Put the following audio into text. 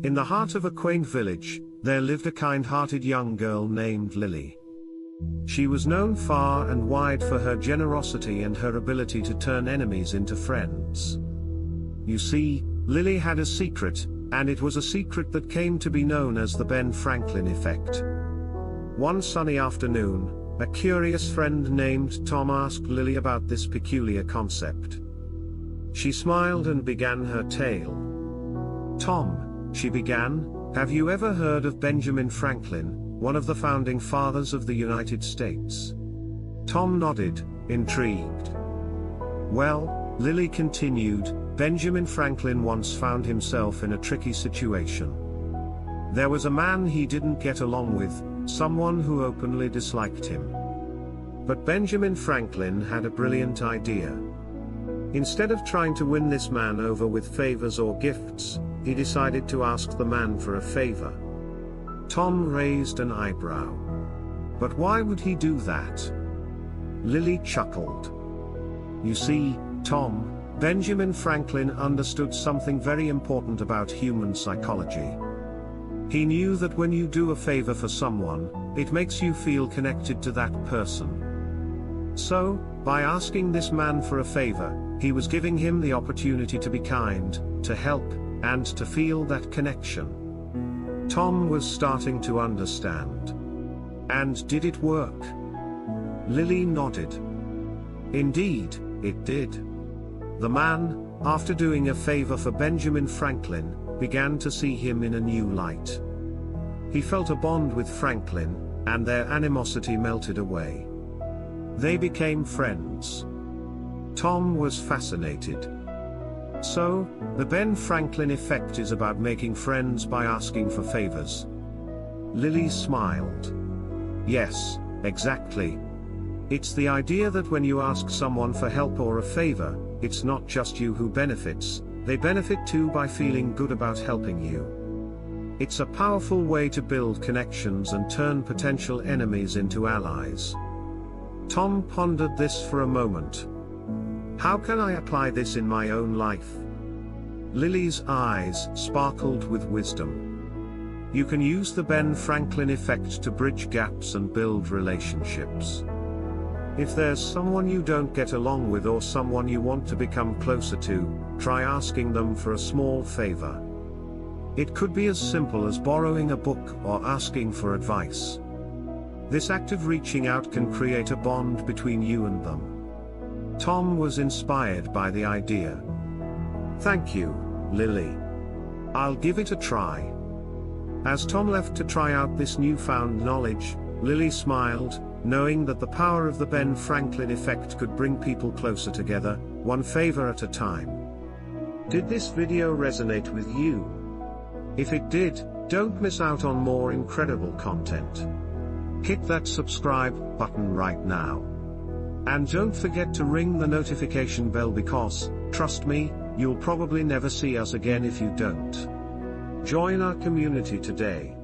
In the heart of a quaint village, there lived a kind-hearted young girl named Lily. She was known far and wide for her generosity and her ability to turn enemies into friends. You see, Lily had a secret, and it was a secret that came to be known as the Ben Franklin effect. One sunny afternoon, a curious friend named Tom asked Lily about this peculiar concept. She smiled and began her tale. "Tom," she began, "have you ever heard of Benjamin Franklin, one of the founding fathers of the United States?" Tom nodded, intrigued. "Well," Lily continued, "Benjamin Franklin once found himself in a tricky situation. There was a man he didn't get along with, someone who openly disliked him. But Benjamin Franklin had a brilliant idea. Instead of trying to win this man over with favors or gifts, he decided to ask the man for a favor." Tom raised an eyebrow. "But why would he do that?" Lily chuckled. "You see, Tom, Benjamin Franklin understood something very important about human psychology. He knew that when you do a favor for someone, it makes you feel connected to that person. So, by asking this man for a favor, he was giving him the opportunity to be kind, to help, and to feel that connection." Tom was starting to understand. "And did it work?" Lily nodded. "Indeed, it did. The man, after doing a favor for Benjamin Franklin, began to see him in a new light. He felt a bond with Franklin, and their animosity melted away. They became friends." Tom was fascinated. "So, the Ben Franklin effect is about making friends by asking for favors?" Lily smiled. "Yes, exactly. It's the idea that when you ask someone for help or a favor, it's not just you who benefits, they benefit too by feeling good about helping you. It's a powerful way to build connections and turn potential enemies into allies." Tom pondered this for a moment. "How can I apply this in my own life?" Lily's eyes sparkled with wisdom. "You can use the Ben Franklin effect to bridge gaps and build relationships. If there's someone you don't get along with or someone you want to become closer to, try asking them for a small favor. It could be as simple as borrowing a book or asking for advice. This act of reaching out can create a bond between you and them." Tom was inspired by the idea. "Thank you, Lily. I'll give it a try." As Tom left to try out this newfound knowledge, Lily smiled, knowing that the power of the Ben Franklin effect could bring people closer together, one favor at a time. Did this video resonate with you? If it did, don't miss out on more incredible content. Hit that subscribe button right now. And don't forget to ring the notification bell because, trust me, you'll probably never see us again if you don't. Join our community today.